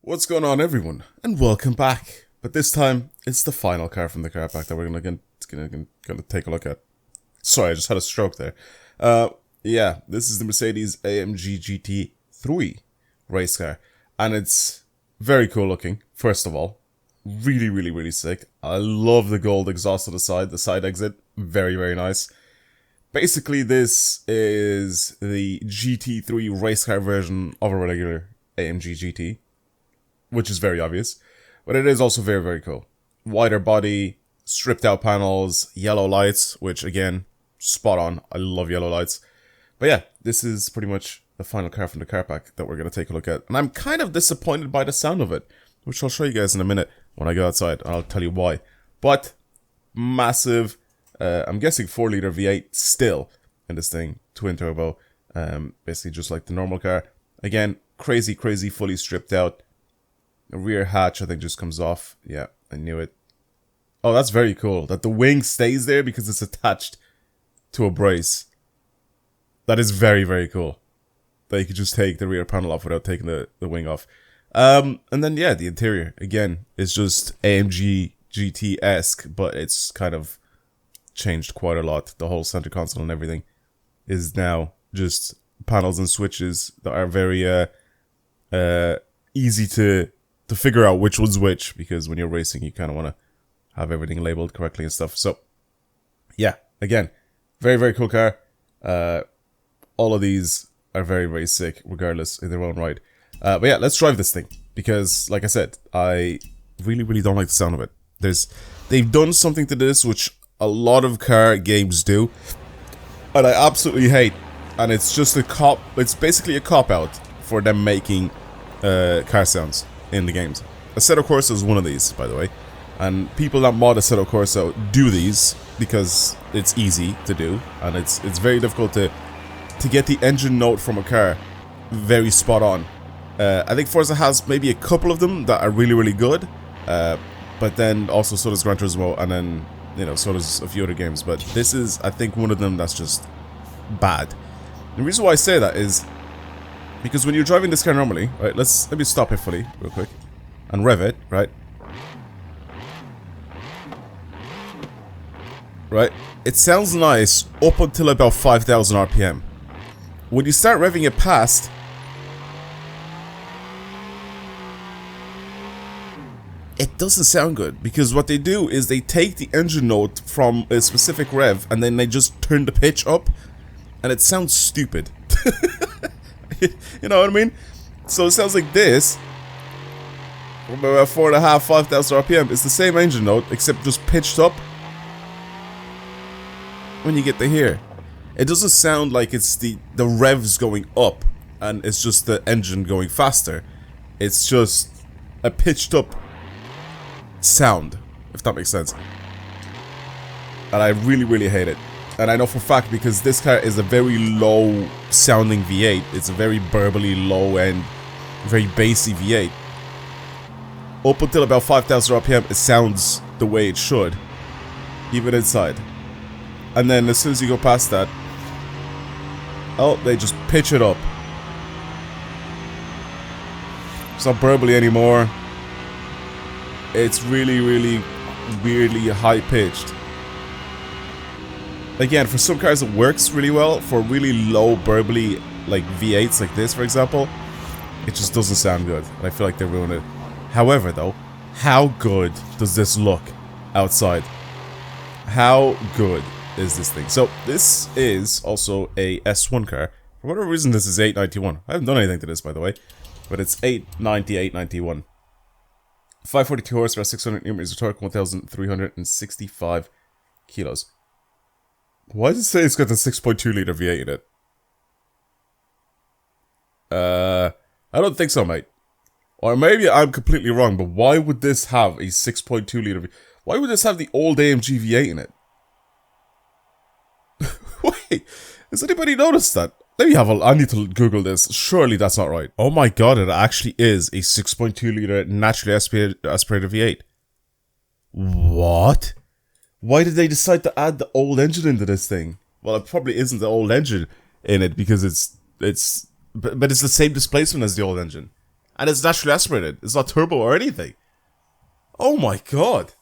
What's going on, everyone, and welcome back. But this time, it's the final car from the car pack that we're gonna take a look at. Sorry, I just had a stroke there. Yeah, this is the Mercedes AMG GT3 race car, and it's very cool looking. First of all, really sick. I love the gold exhaust on the side exit. Very nice. Basically, this is the GT3 race car version of a regular AMG GT. Which is very obvious, but it is also very cool. Wider body, stripped out panels, yellow lights, which again, spot on. I love yellow lights. But yeah, this is pretty much the final car from the car pack that we're going to take a look at. And I'm kind of disappointed by the sound of it, which I'll show you guys in a minute when I go outside, and I'll tell you why. But, massive, I'm guessing 4-liter V8 still in this thing, twin turbo, basically just like the normal car. Again, crazy, fully stripped out. The rear hatch, I think, just comes off. Yeah, I knew it. Oh, that's very cool. That the wing stays there because it's attached to a brace. That is very cool. That you could just take the rear panel off without taking the wing off. And then, yeah, the interior, again, is just AMG GT-esque, but it's kind of changed quite a lot. The whole center console and everything is now just panels and switches that are very easy to figure out which one's which, because when you're racing you kind of want to have everything labeled correctly and stuff. So yeah, again, very cool car. All of these are very sick regardless in their own right. But yeah, let's drive this thing, because like I said, I really don't like the sound of it. They've done something to this which a lot of car games do, and I absolutely hate, and it's just it's basically a cop-out for them making car sounds in the games. Assetto Corsa is one of these, by the way, and people that mod Assetto Corsa do these because it's easy to do, and it's very difficult to get the engine note from a car very spot on. I think Forza has maybe a couple of them that are really good, but then also so does Gran Turismo, and then, you know, so does a few other games. But this is, I think, one of them that's just bad. The reason why I say that is because when you're driving this car normally, right, let me stop it fully, real quick, and rev it, right? Right? It sounds nice up until about 5,000 RPM. When you start revving it past, it doesn't sound good, because what they do is they take the engine note from a specific rev, and then they just turn the pitch up, and it sounds stupid. You know what I mean? So it sounds like this, from about 4.5, 5,000 RPM. It's the same engine note, except just pitched up when you get to here. It doesn't sound like it's the revs going up, and it's just the engine going faster. It's just a pitched up sound, if that makes sense. And I really hate it. And I know for a fact, because this car is a very low sounding V8. It's a very burbly, low end, very bassy V8. Up until about 5,000 RPM, it sounds the way it should, even inside. And then as soon as you go past that, oh, they just pitch it up. It's not burbly anymore. It's really weirdly high pitched. Again, for some cars it works really well. For really low burbly, like V8s like this, for example, it just doesn't sound good, and I feel like they ruin it. However, though, how good does this look outside? How good is this thing? So this is also a S1 car. For whatever reason, this is 891. I haven't done anything to this, by the way, but it's 890, 891. 542 horsepower, 600 newtons of torque, 1,365 kilos. Why does it say it's got the 6.2 liter V8 in it? I don't think so, mate. Or maybe I'm completely wrong, but why would this have a 6.2 liter V8? Why would this have the old AMG V8 in it? Wait, has anybody noticed that? I need to Google this. Surely that's not right. Oh my god, it actually is a 6.2 liter naturally aspirated V8. What? Why did they decide to add the old engine into this thing? Well, it probably isn't the old engine in it, because but it's the same displacement as the old engine. And it's naturally aspirated. It's not turbo or anything. Oh my god.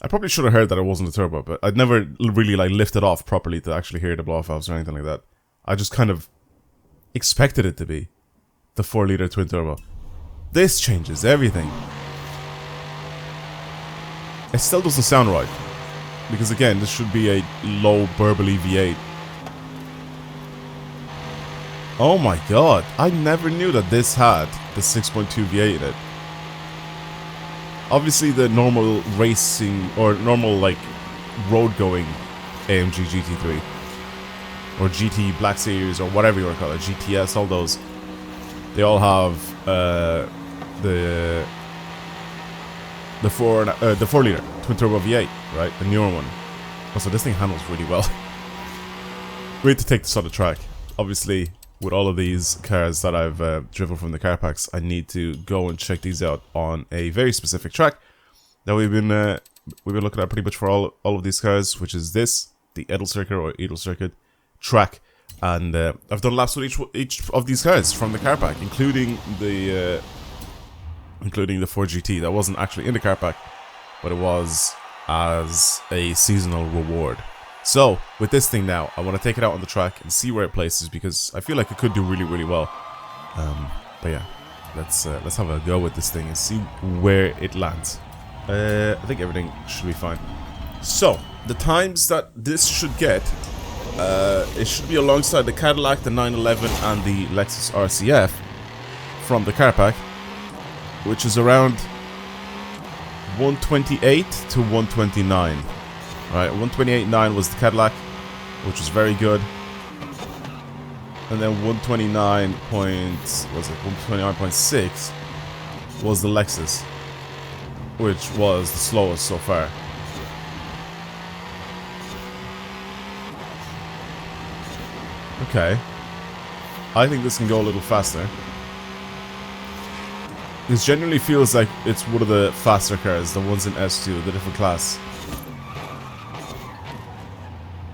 I probably should have heard that it wasn't a turbo, but I'd never really like lifted off properly to actually hear the blow-off valves or anything like that. I just kind of expected it to be the 4-liter twin turbo. This changes everything. It still doesn't sound right. Because again, this should be a low burbly V8. Oh my god, I never knew that this had the 6.2 V8 in it. Obviously the normal racing, or normal like road going AMG GT3 or GT Black Series or whatever you want to call it, GTS, all those, they all have the 4-liter twin turbo V8, right? The newer one. Also, this thing handles really well. We had to take this on the track. Obviously, with all of these cars that I've driven from the car packs, I need to go and check these out on a very specific track that we've been looking at pretty much for all of these cars, which is this, the Edel Circuit or Edel Circuit track. And I've done laps with each of these cars from the car pack, including the Ford GT. That wasn't actually in the car pack, but it was as a seasonal reward. So with this thing now, I want to take it out on the track and see where it places, because I feel like it could do really, really well. But yeah, let's have a go with this thing and see where it lands. I think everything should be fine. So the times that this should get, it should be alongside the Cadillac, the 911, and the Lexus RCF from the car pack, which is around 128 to 129. Right, 128.9 was the Cadillac, which was very good. And then 129.6 was the Lexus, which was the slowest so far. Okay. I think this can go a little faster. This generally feels like it's one of the faster cars, the ones in S2, the different class.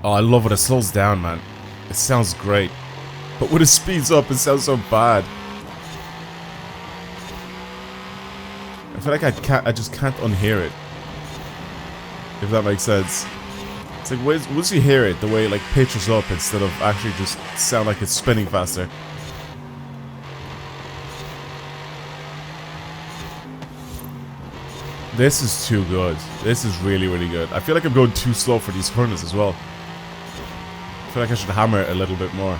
Oh, I love it. It slows down, man. It sounds great. But when it speeds up, it sounds so bad. I feel like I just can't unhear it. If that makes sense. It's like, once you hear it, the way it like pitches up instead of actually just sound like it's spinning faster. This is too good. This is really, really good. I feel like I'm going too slow for these corners as well. I feel like I should hammer it a little bit more.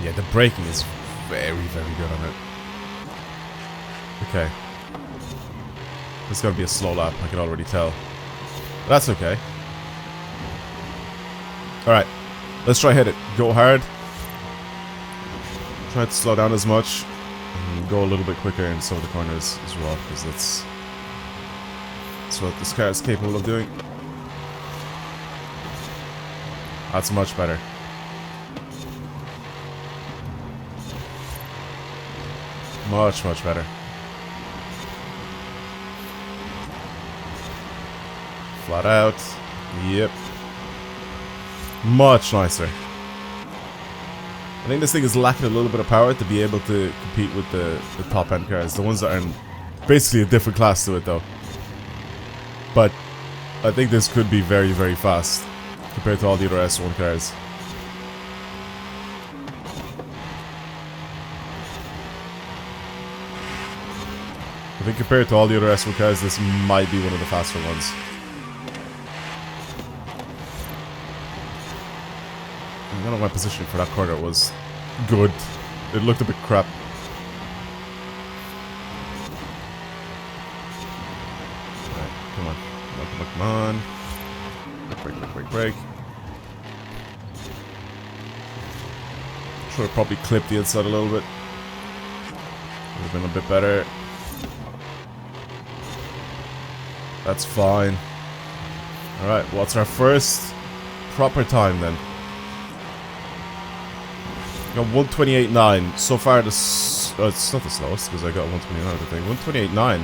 Yeah, the braking is very, very good on it. Okay. This is going to be a slow lap, I can already tell. But that's okay. Alright, let's try hit it. Go hard. Try to slow down as much. And go a little bit quicker in some of the corners as well, because that's what this car is capable of doing. That's much better. Much, much better. Flat out. Yep. Much nicer. I think this thing is lacking a little bit of power to be able to compete with the top end cars. The ones that are in basically a different class to it though. But I think this could be very, very fast compared to all the other S1 cars. I think compared to all the other S1 cars, this might be one of the faster ones. I don't know, my position for that corner was good. It looked a bit crap. Alright, come on. Come on. Brake. Should have probably clipped the inside a little bit. Would have been a bit better. That's fine. Alright, what's our first proper time then? Got 128.9. So far, it's not the slowest because I got 129, I think. 128.9.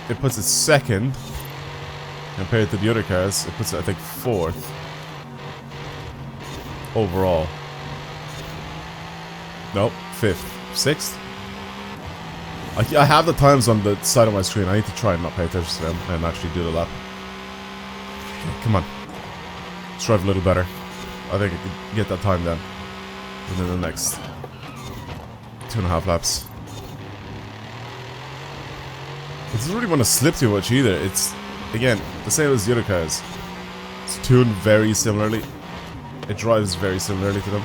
It puts it second. compared to the other cars. It puts it, I think, 4th overall. Nope, 5th, 6th. I have the times on the side of my screen. I need to try and not pay attention to them and actually do the lap. Okay, come on, let's drive a little better. I think I could get that time down within the next 2.5 laps. It doesn't really want to slip too much either. It's, again, the same as the other cars. It's tuned very similarly. It drives very similarly to them.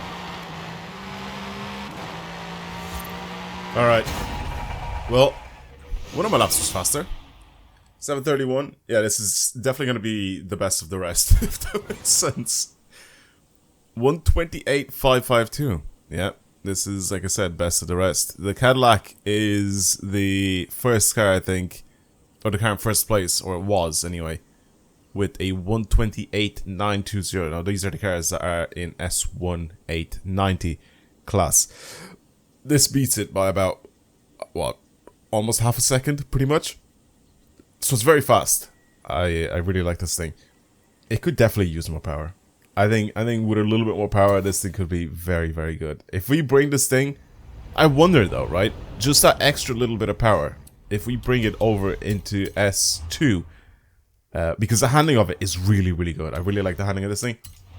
Alright. Well, one of my laps was faster. 7:31. Yeah, this is definitely going to be the best of the rest, if that makes sense. 1:28.552. Yeah, this is, like I said, best of the rest. The Cadillac is the first car, I think, or the car in first place, or it was anyway, with a 1:28.920. Now, these are the cars that are in S1890 class. This beats it by about, what, almost half a second, pretty much. So it's very fast. I really like this thing. It could definitely use more power. I think with a little bit more power, this thing could be very, very good. If we bring this thing, I wonder though, right? Just that extra little bit of power. If we bring it over into S2, because the handling of it is really, really good. I really like the handling of this thing.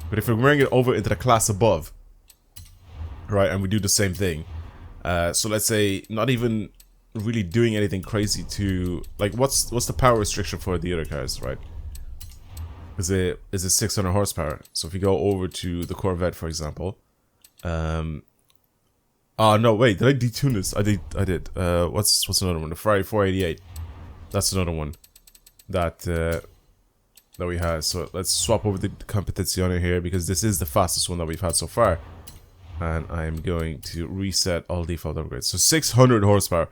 But if we bring it over into the class above, right, and we do the same thing, so let's say not even really doing anything crazy to, like, what's the power restriction for the other cars, right? Is it 600 horsepower? So if you go over to the Corvette, for example, oh no, wait, did I detune this? I did. What's another one? The Ferrari 488. That's another one that we had. So let's swap over the Competizione here, because this is the fastest one that we've had so far. And I'm going to reset all default upgrades. So 600 horsepower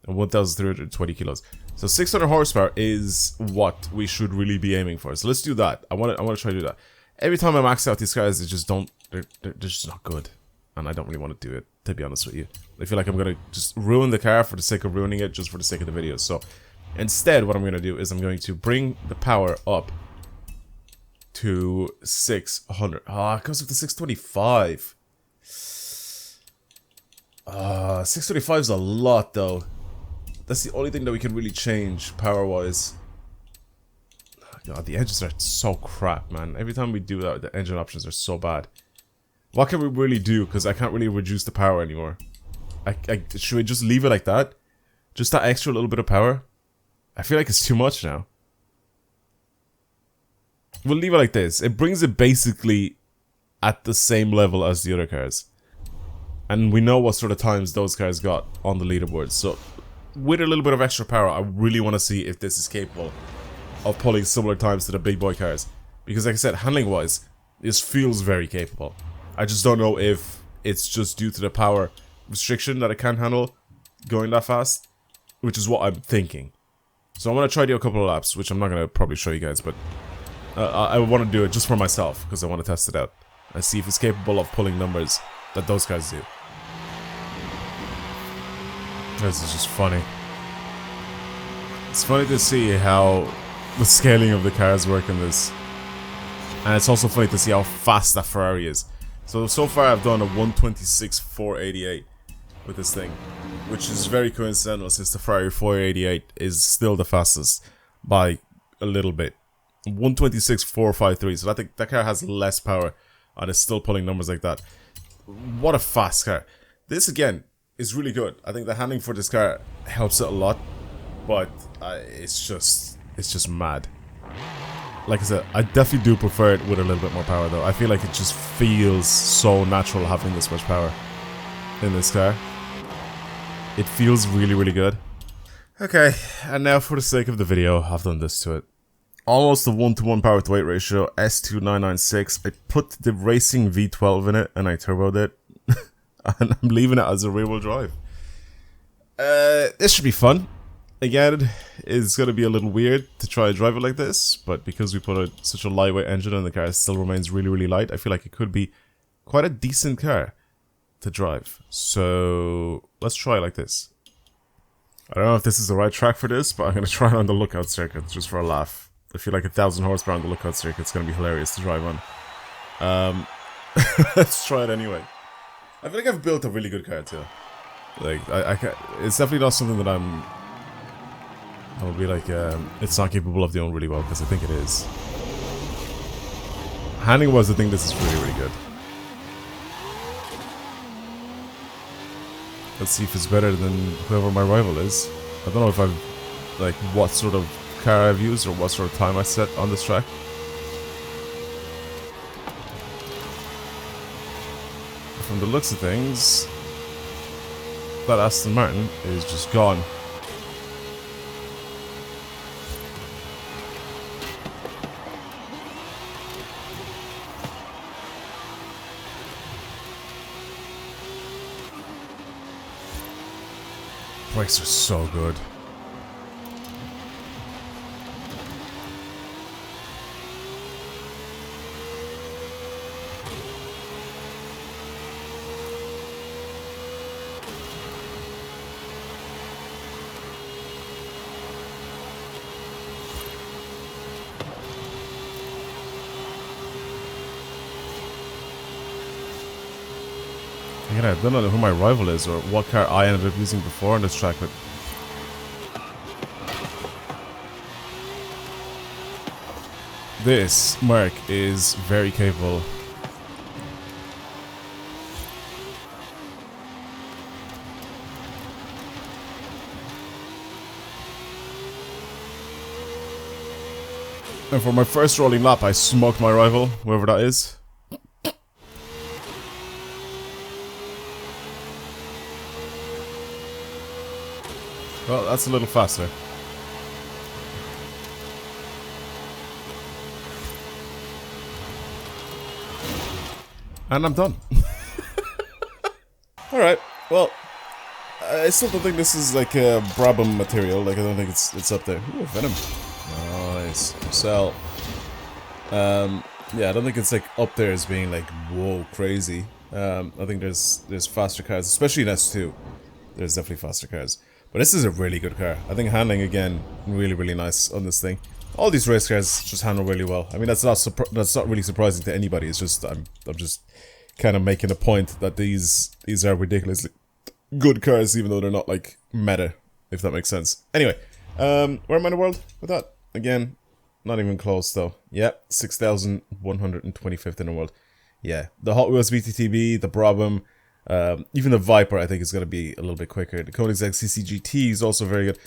and 1,320 kilos. So 600 horsepower is what we should really be aiming for. So let's do that. I want to try to do that. Every time I max out these cars, they just don't. They're just not good, and I don't really want to do it, to be honest with you. I feel like I'm gonna just ruin the car for the sake of ruining it, just for the sake of the video. So instead, what I'm gonna do is I'm going to bring the power up to 600. Ah, it goes up to 625. 625 is a lot, though. That's the only thing that we can really change power-wise. God, the engines are so crap, man. Every time we do that, the engine options are so bad. What can we really do? Because I can't really reduce the power anymore. Should we just leave it like that? Just that extra little bit of power? I feel like it's too much now. We'll leave it like this. It brings it basically at the same level as the other cars. And we know what sort of times those cars got on the leaderboard. So with a little bit of extra power, I really want to see if this is capable of pulling similar times to the big boy cars. Because like I said, handling wise, this feels very capable. I just don't know if it's just due to the power restriction that it can't handle going that fast, which is what I'm thinking. So I want to try to do a couple of laps, which I'm not going to probably show you guys, but I want to do it just for myself, because I want to test it out and see if it's capable of pulling numbers that those guys do. This is just funny. It's funny to see how the scaling of the cars work in this. And it's also funny to see how fast that Ferrari is. So far I've done a 126.488 with this thing, which is very coincidental since the Ferrari 488 is still the fastest by a little bit. 126.453, so I think that car has less power and is still pulling numbers like that. What a fast car. This again is really good. I think the handling for this car helps it a lot, but it's just mad. Like I said, I definitely do prefer it with a little bit more power though. I feel like it just feels so natural having this much power in this car. It feels really, really good. Okay, and now for the sake of the video, I've done this to it. Almost a 1-to-1 power to weight ratio, S2996. I put the racing V12 in it and I turboed it. And I'm leaving it as a rear wheel drive. This should be fun. Again, it's going to be a little weird to try to drive it like this, but because we put such a lightweight engine and the car still remains really, really light, I feel like it could be quite a decent car to drive. So let's try it like this. I don't know if this is the right track for this, but I'm going to try it on the lookout circuit just for a laugh. I feel like 1,000 horsepower on the lookout streak. It's going to be hilarious to drive on. Let's try it anyway. I feel like I've built a really good car too. Like, it's definitely not something that I'll be like, it's not capable of doing really well, because I think it is. Handling-wise, I think this is really, really good. Let's see if it's better than whoever my rival is. I don't know if I've, like, what sort of car I've used or what sort of time I set on this track. From the looks of things, that Aston Martin is just gone. Brakes are so good. Again, I don't know who my rival is or what car I ended up using before on this track, but this Merc is very capable. And for my first rolling lap, I smoked my rival, whoever that is. Well, that's a little faster. And I'm done. Alright, well, I still don't think this is like a Brabham material. Like, I don't think it's up there. Ooh, Venom. Nice. Sell. Yeah, I don't think it's like up there as being like, whoa, crazy. I think there's faster cars, especially in S2. There's definitely faster cars. But this is a really good car. I think handling, again, really, really nice on this thing. All these race cars just handle really well. I mean, that's not really surprising to anybody. It's just I'm just kind of making a point that these are ridiculously good cars, even though they're not like meta, if that makes sense. Anyway, where am I in the world with that? Again, not even close though. Yeah, 6,125th in the world. Yeah, the Hot Wheels VTTB, the Brabham. Even the Viper, I think, is going to be a little bit quicker. The Koenigsegg CCGT is also very good.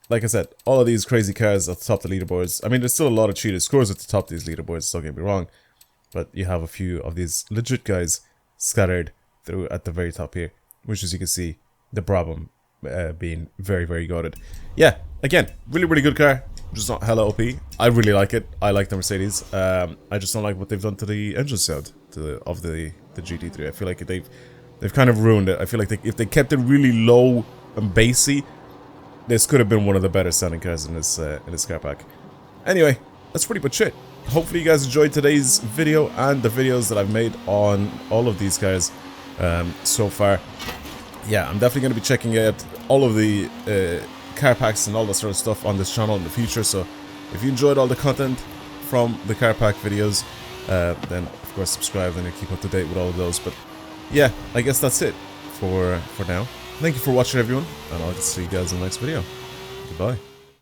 Like I said, all of these crazy cars at the top of the leaderboards. I mean, there's still a lot of cheated scores at the top of these leaderboards, don't get me wrong. But you have a few of these legit guys scattered through at the very top here. Which, as you can see, the Brabham being very, very goated. Yeah, again, really, really good car. Just not hella OP. I really like it. I like the Mercedes. I just don't like what they've done to the engine sound of the GT3. I feel like they've kind of ruined it. I feel like if they kept it really low and bassy, this could have been one of the better sounding cars in this car pack. Anyway, that's pretty much it. Hopefully you guys enjoyed today's video and the videos that I've made on all of these cars so far. Yeah, I'm definitely going to be checking out all of the car packs and all that sort of stuff on this channel in the future. So if you enjoyed all the content from the car pack videos, then of course subscribe and keep up to date with all of those. But yeah, I guess that's it for now. Thank you for watching, everyone, and I'll see you guys in the next video. Goodbye.